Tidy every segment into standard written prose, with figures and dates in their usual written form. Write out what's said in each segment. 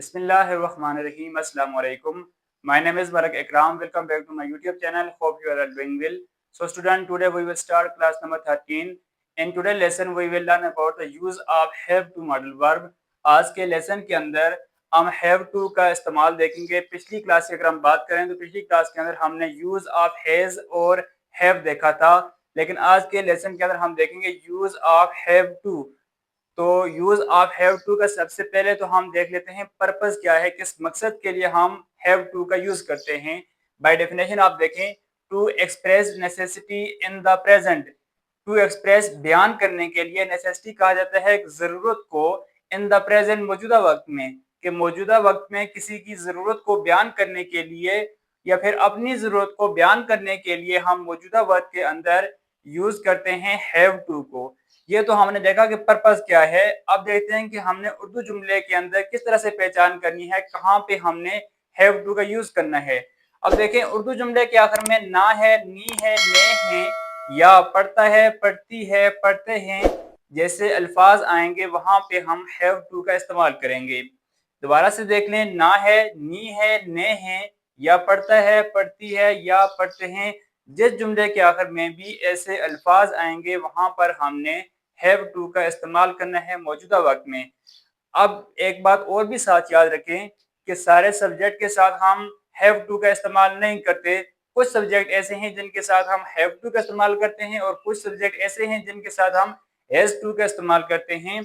Bismillahirrahmanirrahim. Assalamu alaikum. My name is Barak Ikram. Welcome back to my YouTube channel. Hope you are all doing well. So student, today we will start class number 13. In today's lesson we will learn about the use of have to modal verb. आज के lesson के अंदर हम have to का इस्तेमाल देखेंगे। पिछली class की अगर हम बात करें तो पिछली क्लास के अंदर हमने use of has और have देखा था, लेकिन आज के लेसन के अंदर हम देखेंगे use of have to। तो यूज ऑफ हैव टू का सबसे पहले तो हम देख लेते हैं पर्पस क्या है, किस मकसद के लिए हम हैव टू का यूज करते हैं। बाय डेफिनेशन आप देखें, to express necessity in the present. To express बयान करने के लिए, नेसेसिटी कहा जाता है जरूरत को, इन द प्रेजेंट मौजूदा वक्त में, कि मौजूदा वक्त में किसी की जरूरत को बयान करने के लिए या फिर अपनी जरूरत को बयान करने के लिए हम मौजूदा वक्त के अंदर यूज करते हैं हैव टू को। ये तो हमने देखा कि पर्पस क्या है। अब देखते हैं कि हमने उर्दू जुमले के अंदर किस तरह से पहचान करनी है, कहाँ पे हमने हैव टू का यूज करना है। अब देखें, उर्दू जुमले के आखिर में ना है, नी है, ने है या पढ़ता है, पढ़ती है, पढ़ते हैं जैसे अल्फाज आएंगे, वहां पे हम हैव टू का इस्तेमाल करेंगे। दोबारा से देख लें, ना है, नी है, ने है या पढ़ता है, पढ़ती है या पढ़ते हैं, जिस जुमले के आखिर में भी ऐसे अल्फाज आएंगे वहां पर हमने हैव टू का इस्तेमाल करना है मौजूदा वक्त में। अब एक बात और भी साथ याद रखें कि सारे सब्जेक्ट के साथ हम हैव टू का इस्तेमाल नहीं करते। कुछ सब्जेक्ट ऐसे हैं जिनके साथ हम हैव टू का इस्तेमाल करते हैं और कुछ सब्जेक्ट ऐसे हैं जिनके साथ हम हैज टू का इस्तेमाल करते हैं।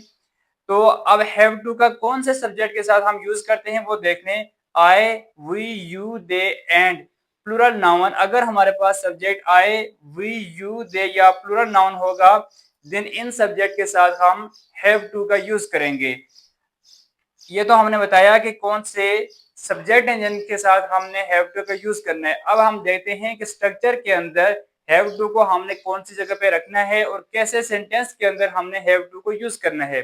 तो अब हैव टू का कौन से सब्जेक्ट के साथ हम यूज करते हैं वो देख लें। I, we, you, they and plural noun. अगर हमारे पास subject I, we, you, they या प्लूरल नाउन होगा, देन इन सब्जेक्ट के साथ हम हैव टू का यूज करेंगे। ये तो हमने बताया कि कौन से सब्जेक्ट हैं जिनके साथ हमने हैव टू का यूज करना है। अब हम देखते हैं कि स्ट्रक्चर के अंदर हैव टू को हमने कौन सी जगह पे रखना है और कैसे सेंटेंस के अंदर हमने हैव टू को यूज करना है।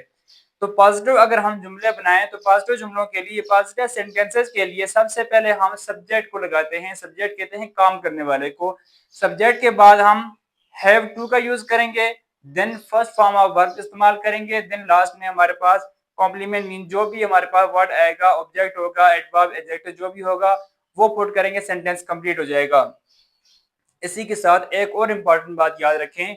तो पॉजिटिव अगर हम जुमले बनाएं तो पॉजिटिव जुमलों के लिए, पॉजिटिव सेंटेंसेस के लिए सबसे पहले हम सब्जेक्ट को लगाते हैं। सब्जेक्ट कहते हैं काम करने वाले को। सब्जेक्ट के बाद हम हैव टू का यूज करेंगे, then first form of verb इस्तेमाल करेंगे, देन लास्ट में हमारे पास कॉम्प्लीमेंट मीन जो भी हमारे पास वर्ड आएगा, ऑब्जेक्ट होगा, एडवर्ब, एडजेक्टिव जो भी होगा वो पुट करेंगे, सेंटेंस कंप्लीट हो जाएगा। इसी के साथ एक और इम्पॉर्टेंट बात याद रखें,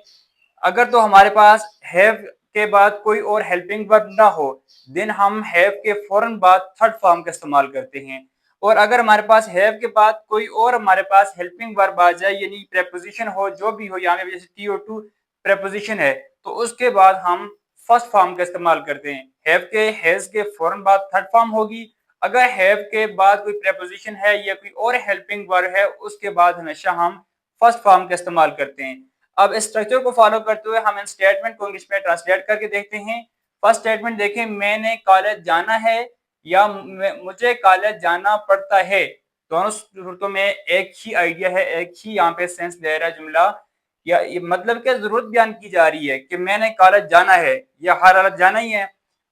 अगर तो हमारे पास हैव के बाद कोई और हेल्पिंग वर्ब ना हो, देन हम हैव के फौरन बाद थर्ड फॉर्म का इस्तेमाल करते हैं। और अगर हमारे पास हैव के बाद कोई और हमारे पास हेल्पिंग वर्ब आ जाए, यानी प्रेपोजिशन हो, जो भी हो, यहाँ पे जैसे टी और टू प्रेपोजिशन है, तो उसके बाद हम फर्स्ट फॉर्म का इस्तेमाल करते हैं। हैव के, हैज के फौरन बाद थर्ड फॉर्म होगी। अगर हैव के बाद कोई प्रेपोजिशन है या कोई और हेल्पिंग वर्ब है, उसके बाद हमेशा हम फर्स्ट फॉर्म का इस्तेमाल करते हैं। अब इस स्ट्रक्चर को फॉलो करते हुए हम इन स्टेटमेंट को इंग्लिश में ट्रांसलेट करके देखते हैं। फर्स्ट स्टेटमेंट देखें, मैंने कॉलेज जाना है या मुझे कॉलेज जाना पड़ता है। दोनों सूरतों में एक ही आइडिया है, एक ही यहाँ पे सेंस ले रहा है जुमला, या ये मतलब क्या जरूरत बयान की जा रही है कि मैंने कॉलेज जाना है या हर हालत जाना ही है।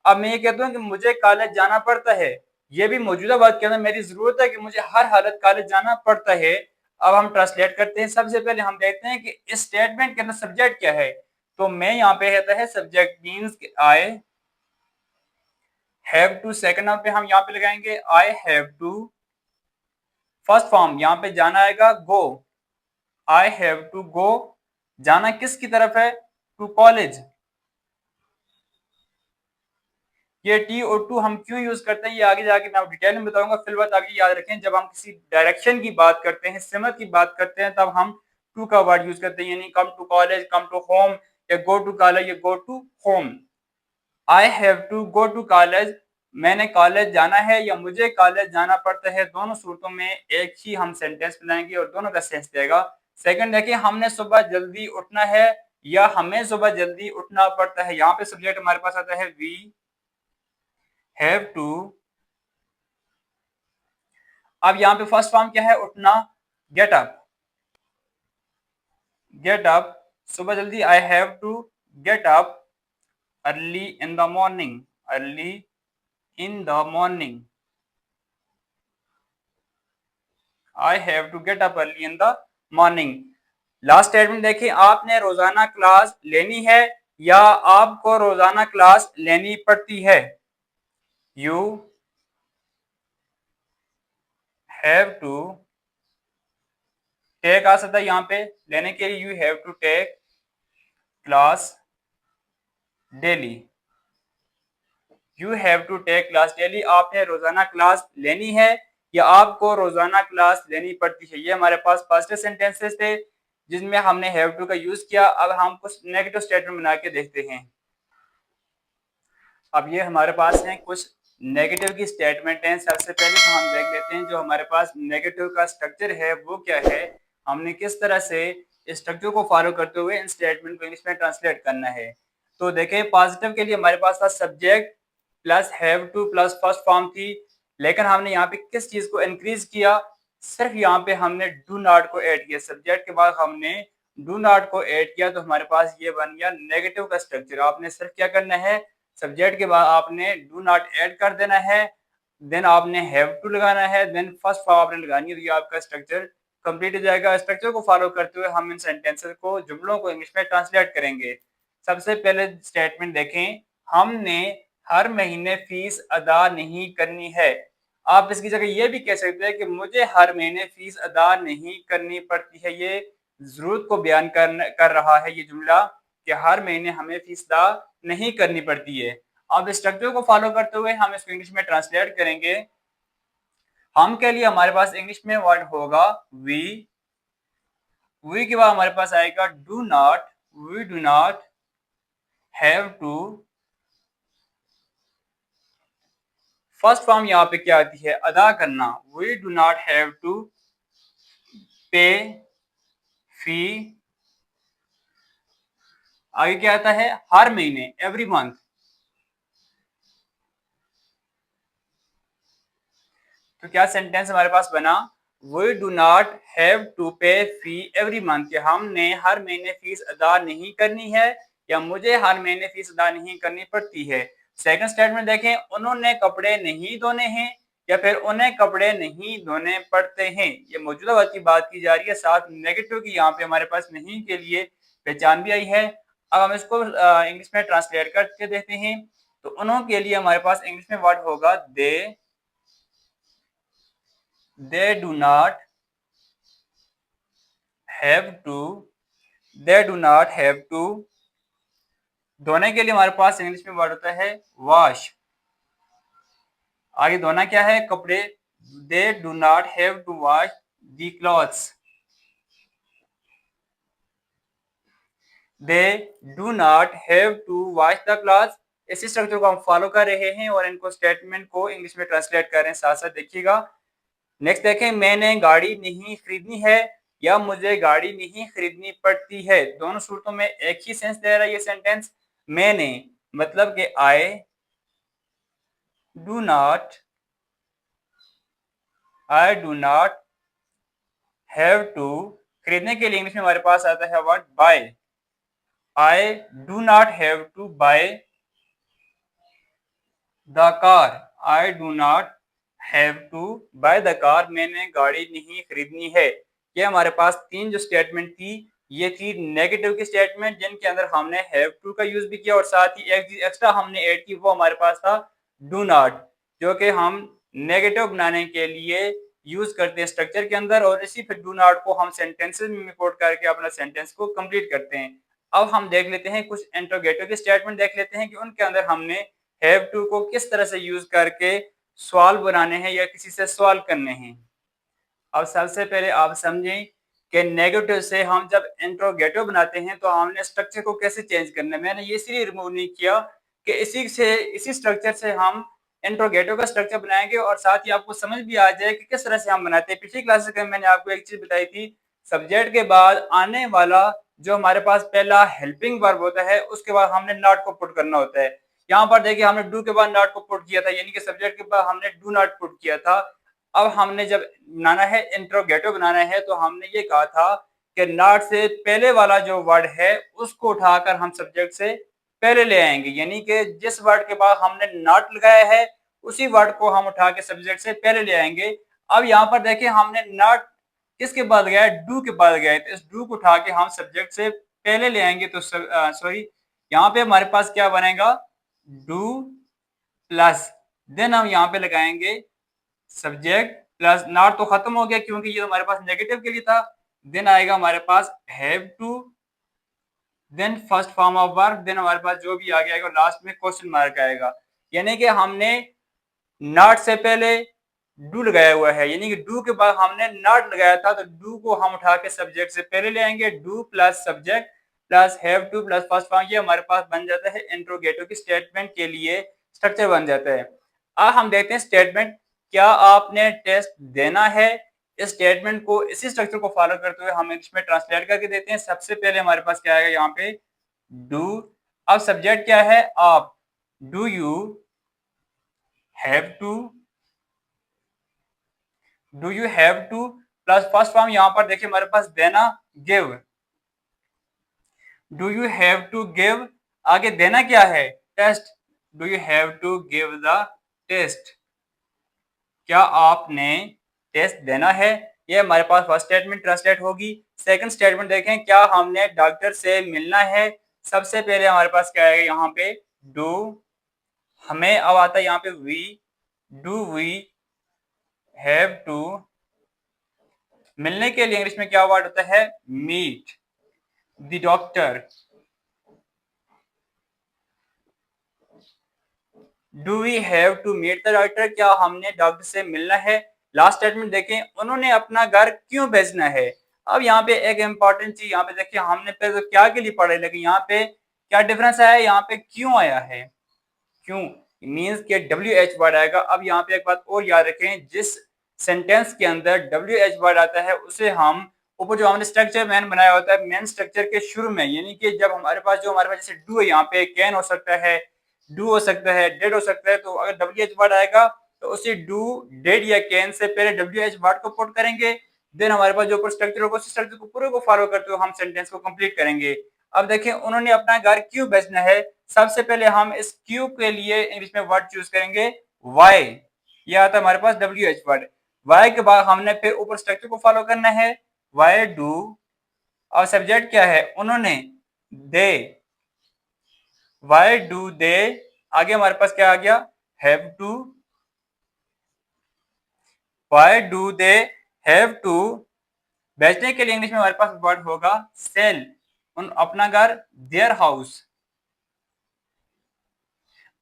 अब मैं ये कहता हूँ कि मुझे कॉलेज जाना पड़ता है, ये भी मौजूदा बात के अंदर मेरी जरूरत है कि मुझे हर हालत कॉलेज जाना पड़ता है। अब हम ट्रांसलेट करते हैं। सबसे पहले हम देखते हैं कि इस स्टेटमेंट के अंदर सब्जेक्ट क्या है। तो मैं यहाँ पे कहता है subject means I have to. Second noun पे हम यहाँ पे लगाएंगे I have to. First form यहाँ पे जाना आएगा गो, आई हैव टू गो। जाना किसकी तरफ है? To college. ये टी और टू हम क्यों यूज करते हैं ये आगे जाके मैं डिटेल में बताऊंगा। फिलहाल आप ये याद रखें, जब हम किसी डायरेक्शन की बात करते हैं, सिमत की बात करते हैं, तब हम टू का वर्ड यूज करते हैं, यानी come to college, come to home, या गो टू कॉलेज या go to home. I have to go to college, मैंने कॉलेज जाना है या मुझे कॉलेज जाना पड़ता है। दोनों सूरतों में एक ही हम सेंटेंस बनाएंगे और दोनों का सेंस देगा। सेकंड देखिए, हमने सुबह जल्दी उठना है या हमें सुबह जल्दी उठना पड़ता है। यहाँ पे सब्जेक्ट हमारे पास आता है वी हैव टू। अब यहाँ पे फर्स्ट फॉर्म क्या है? उठना, गेट अप। गेट अप, सुबह जल्दी। I have to get up early in the morning, early in the morning. I have to get up early in the morning. Last statement देखिए, आपने रोजाना क्लास लेनी है या आपको रोजाना क्लास लेनी पड़ती है। यू हैव टू टेक आ सकता है यहाँ पे लेने के लिए, you have to take class daily. You have to take class daily, आपने रोजाना क्लास लेनी है या आपको रोजाना क्लास लेनी पड़ती है। ये हमारे पास पास्ट सेंटेंसेस थे जिसमें हमने हैव टू का यूज किया। अब हम कुछ नेगेटिव स्टेटमेंट बना के देखते हैं। अब ये हमारे पास हैं कुछ नेगेटिव की स्टेटमेंट हैं। सबसे पहले तो हम देख लेते हैं जो हमारे पास नेगेटिव का स्ट्रक्चर है वो क्या है, हमने किस तरह से स्ट्रक्चर को फॉलो करते हुए इन स्टेटमेंट को इंग्लिश में ट्रांसलेट करना है। तो देखें, पॉजिटिव के लिए हमारे पास था subject plus have to plus first form थी, लेकिन हमने यहाँ पे किस चीज को इंक्रीज किया, सिर्फ यहाँ पे हमने डू नॉट को ऐड किया। सब्जेक्ट के बाद हमने डू नॉट को ऐड किया तो हमारे पास ये बन गया नेगेटिव का स्ट्रक्चर। आपने सिर्फ क्या करना है, सब्जेक्ट के बाद आपने डू नॉट ऐड कर देना है, देन आपने हैव टू लगाना है, देन फर्स्ट फॉर्म आपने लगानी है, तो ये आपका स्ट्रक्चर कंप्लीट हो जाएगा। स्ट्रक्चर को फॉलो करते हुए हम इन सेंटेंसेस को, जुमलों को इंग्लिश में ट्रांसलेट करेंगे। सबसे पहले स्टेटमेंट देखें, हमने हर महीने फीस अदा नहीं करनी है। आप इसकी जगह ये भी कह सकते हैं कि मुझे हर महीने फीस अदा नहीं करनी पड़ती है। ये जरूरत को बयान कर रहा है ये जुमला कि हर महीने हमें फीस अदा नहीं करनी पड़ती है। अब स्ट्रक्चर को फॉलो करते हुए हम इसको इंग्लिश में ट्रांसलेट करेंगे। हम के लिए हमारे पास इंग्लिश में वर्ड होगा वी के बाद हमारे पास आएगा do not, we do not have to. First form यहाँ पे क्या आती है, अदा करना, we do not have to pay fee. आगे क्या आता है, हर महीने, एवरी मंथ। तो क्या सेंटेंस हमारे पास बना, we do not have to pay fee every month, हमने हर महीने फीस अदा नहीं करनी है या मुझे हर महीने फीस अदा नहीं करनी पड़ती है। सेकंड स्टेटमेंट देखें, उन्होंने कपड़े नहीं धोने हैं या फिर उन्हें कपड़े नहीं धोने पड़ते हैं। ये मौजूदा वक्त की बात की जा रही है, साथ नेगेटिव की यहाँ पे हमारे पास नहीं के लिए पहचान भी आई है। अब हम इसको इंग्लिश में ट्रांसलेट करके देखते हैं। तो उन्होंने के लिए हमारे पास इंग्लिश में वर्ड होगा they do not have to, they do not have to। धोने के लिए हमारे पास इंग्लिश में वर्ड होता है वॉश। आगे धोना क्या है, कपड़े, they do not have to wash the clothes, they do not have to wash the clothes। इसी स्ट्रक्चर को हम फॉलो कर रहे हैं और इनको स्टेटमेंट को इंग्लिश में ट्रांसलेट कर रहे हैं, साथ साथ देखिएगा। नेक्स्ट देखें, मैंने गाड़ी नहीं खरीदनी है या मुझे गाड़ी नहीं खरीदनी पड़ती है। दोनों सूरतों में एक ही सेंस दे रहा है ये सेंटेंस। मैंने मतलब कि I do not have to. खरीदने के लिए इंग्लिश में हमारे पास आता है word buy. I do not have to buy the car, I do not have to buy the car, मैंने गाड़ी नहीं खरीदनी है। ये हमारे पास तीन जो स्टेटमेंट थी, ये थी नेगेटिव की स्टेटमेंट जिनके अंदर हमने हैव टू का यूज भी किया और साथ ही एक चीज एक्स्ट्रा हमने ऐड की, वो हमारे पास था डू नॉट, जो कि हम नेगेटिव बनाने के लिए यूज करते हैं स्ट्रक्चर के अंदर, और इसी फिर डू नॉट को हम सेंटेंसेस में कोट करके अपना सेंटेंस को कंप्लीट करते हैं। अब हम देख लेते हैं कुछ इंट्रोगेटिव की स्टेटमेंट देख लेते हैं कि उनके अंदर हमने हैव टू को किस तरह से यूज करके सवाल बनाने हैं या किसी से सवाल करने हैं। अब सबसे पहले आप समझें कि नेगेटिव से हम जब इंट्रोगेटिव बनाते हैं तो हमने स्ट्रक्चर को कैसे चेंज करना है। मैंने ये इसलिए रिमूव नहीं किया कि इसी स्ट्रक्चर से हम इंट्रोगेटिव का स्ट्रक्चर बनाएंगे और साथ ही आपको समझ भी आ जाए कि किस तरह से हम बनाते हैं। पिछली क्लास में मैंने आपको एक चीज बताई थी, सब्जेक्ट के बाद आने वाला जो हमारे पास पहला हेल्पिंग वर्ब होता है उसके बाद हमने नॉट को पुट करना होता है। यहाँ पर देखिए हमने डू के बाद नॉट को पुट किया था, यानी कि सब्जेक्ट के बाद हमने डू नॉट पुट किया था। अब हमने जब बनाना है इंट्रोगेटिव बनाना है तो हमने ये कहा था कि नॉट से पहले वाला जो वर्ड है उसको उठाकर हम सब्जेक्ट से पहले ले आएंगे, यानी कि जिस वर्ड के बाद हमने नॉट लगाया है उसी वर्ड को हम उठा के सब्जेक्ट से पहले ले आएंगे। अब यहाँ पर देखिए हमने नॉट किसके बाद गया है, डू के बाद गया है, तो इस डू को उठा के हम सब्जेक्ट से पहले ले आएंगे। तो सॉरी, यहाँ पे हमारे पास क्या बनेगा, डू प्लस देन हम यहाँ पे लगाएंगे सब्जेक्ट प्लस नॉट तो खत्म हो गया क्योंकि ये हमारे पास नेगेटिव के लिए था। देन आएगा हमारे पास have to, then first form of verb, then हमारे पास जो भी आ गया लास्ट में क्वेश्चन मार्क आएगा। यानी कि हमने नॉट से पहले डू लगाया हुआ है, यानी कि डू के बाद हमने नॉट लगाया था, तो डू को हम उठा के सब्जेक्ट से पहले ले आएंगे। Do plus subject plus have to plus first form, ये हमारे पास बन जाता है इंट्रोगेटिव की स्टेटमेंट के लिए स्ट्रक्चर बन जाता है। अब हम देखते हैं स्टेटमेंट, क्या आपने टेस्ट देना है। इस स्टेटमेंट को इसी स्ट्रक्चर को फॉलो करते हुए हम इसमें ट्रांसलेट करके देते हैं। सबसे पहले हमारे पास क्या आएगा यहाँ पे डू, अब सब्जेक्ट क्या है आप, do you have to, do you have to plus first form यहाँ पर देखिए हमारे पास देना give, do you have to give, आगे देना क्या है test, do you have to give the test, क्या आपने टेस्ट देना है। ये हमारे पास फर्स्ट स्टेटमेंट ट्रांसलेट होगी। सेकंड स्टेटमेंट देखें, क्या हमने डॉक्टर से मिलना है। सबसे पहले हमारे पास क्या है यहाँ पे डू, हमें अब आता है यहाँ पे we, do we have to, मिलने के लिए इंग्लिश में क्या वर्ड होता है meet the doctor, do we have to meet the doctor, क्या हमने डॉक्टर से मिलना है। लास्ट स्टेटमेंट देखें, उन्होंने अपना घर क्यों भेजना है। अब यहाँ पे एक इंपॉर्टेंट चीज यहाँ पे देखिए, हमने पहले तो क्या के लिए पढ़ा है, लेकिन यहाँ पे क्या डिफरेंस आया है, यहाँ पे क्यों आया है, क्यों मीन्स के WH वर्ड आएगा। अब यहाँ पे एक बात और याद रखें, जिस सेंटेंस के अंदर WH वर्ड आता है उसे हम ऊपर जो हमने स्ट्रक्चर मैन बनाया होता है मेन स्ट्रक्चर के शुरू में, यानी कि जब हमारे पास जो हमारे पास जैसे डू है, यहाँ पे कैन हो सकता है, डू हो सकता है, डेड हो सकता है, तो अगर WH वर्ड आएगा तो उसे डू, डेड या कैन से पहले WH वर्ड को पुट करेंगे। देन हमारे पास जो ऊपर स्ट्रक्चर होगा उस स्ट्रक्चर को पूरे को फॉलो करते हुए हम सेंटेंस को कंप्लीट करेंगे। अब देखें, उन्होंने अपना घर क्यों बेचना है। सबसे पहले हम इस क्यू के लिए इंग्लिश में वर्ड चूज करेंगे वाई, ये आता है हमारे पास WH वर्ड। वाई के बाद हमने फिर ऊपर स्ट्रक्चर को फॉलो करना है, वाई डू, और सब्जेक्ट क्या है उन्होंने, दे, वाई डू दे, आगे हमारे पास क्या आ गया have to, why do they have to, बेचने के लिए इंग्लिश में हमारे पास वर्ड होगा सेल, उन अपना घर, देयर हाउस,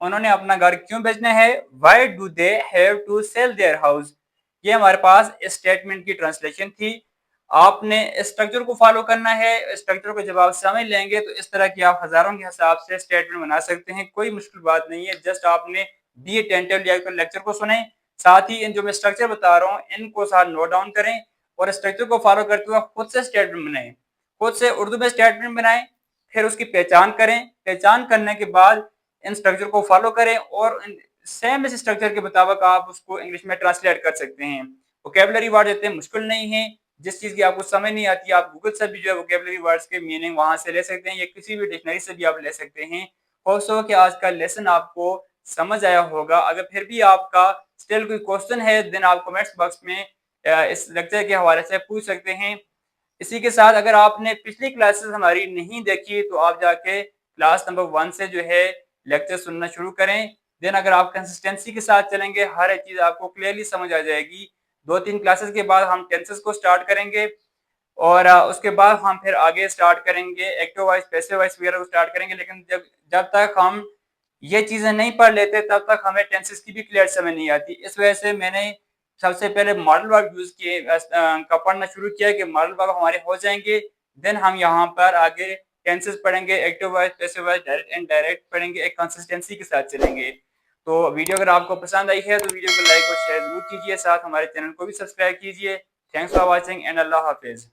उन्होंने अपना घर क्यों बेचना है, why do they have to sell their house. ये हमारे पास स्टेटमेंट की ट्रांसलेशन थी। आपने स्ट्रक्चर को फॉलो करना है। स्ट्रक्चर को जब आप समझ लेंगे तो इस तरह की आप हजारों के हिसाब से स्टेटमेंट बना सकते हैं, कोई मुश्किल बात नहीं है। जस्ट आपने बी अटेंटिव या तो लेक्चर को सुने, साथ ही इन जो मैं स्ट्रक्चर बता रहा हूँ इनको साथ नोट डाउन करें और स्ट्रक्चर को फॉलो करते हुए खुद से स्टेटमेंट बनाएं, खुद से उर्दू में स्टेटमेंट बनाएं, फिर उसकी पहचान करें। पहचान करने के बाद इन स्ट्रक्चर को फॉलो करें और सेम इस स्ट्रक्चर के मुताबिक आप उसको इंग्लिश में ट्रांसलेट कर सकते हैं। वोकैबुलरी वर्ड देते हैं, मुश्किल नहीं है। जिस चीज की आपको समझ नहीं आती आप गूगल से भी जो है वोकैबुलरी वर्ड्स के मीनिंग वहां से ले सकते हैं या किसी भी डिक्शनरी से भी आप ले सकते हैं। होप सो कि आज का लेसन आपको समझ आया होगा। अगर फिर भी आपका स्टिल कोई क्वेश्चन है देन आप कमेंट्स बॉक्स में इस लेक्चर के हवाले से पूछ सकते हैं। इसी के साथ अगर आपने पिछली क्लासेस हमारी नहीं देखी तो आप जाके क्लास नंबर 1 से जो है लेक्चर सुनना शुरू करें। देन अगर आप कंसिस्टेंसी के साथ चलेंगे हर एक चीज आपको क्लियरली समझ आ जाएगी। 2-3 क्लासेस के बाद हम टेंसेस को स्टार्ट करेंगे और उसके बाद हम फिर आगे स्टार्ट करेंगे एक्टिव वॉइस, पैसिव वॉइस वगैरह को स्टार्ट करेंगे। लेकिन जब तक हम ये चीजें नहीं पढ़ लेते तब तक हमें टेंसेस की भी क्लियर समझ नहीं आती। इस वजह से मैंने सबसे पहले मॉडल वर्ब यूज किए का पढ़ना शुरू किया कि मॉडल वर्ब हमारे हो जाएंगे। देन हम यहाँ पर आगे टेंसेस पढ़ेंगे, active voice, passive voice, direct and direct पढ़ेंगे, एक कंसिस्टेंसी के साथ चलेंगे। तो वीडियो अगर आपको पसंद आई है तो वीडियो को लाइक और शेयर जरूर कीजिए, साथ हमारे चैनल को भी सब्सक्राइब कीजिए। Thanks for watching and Allah Hafiz.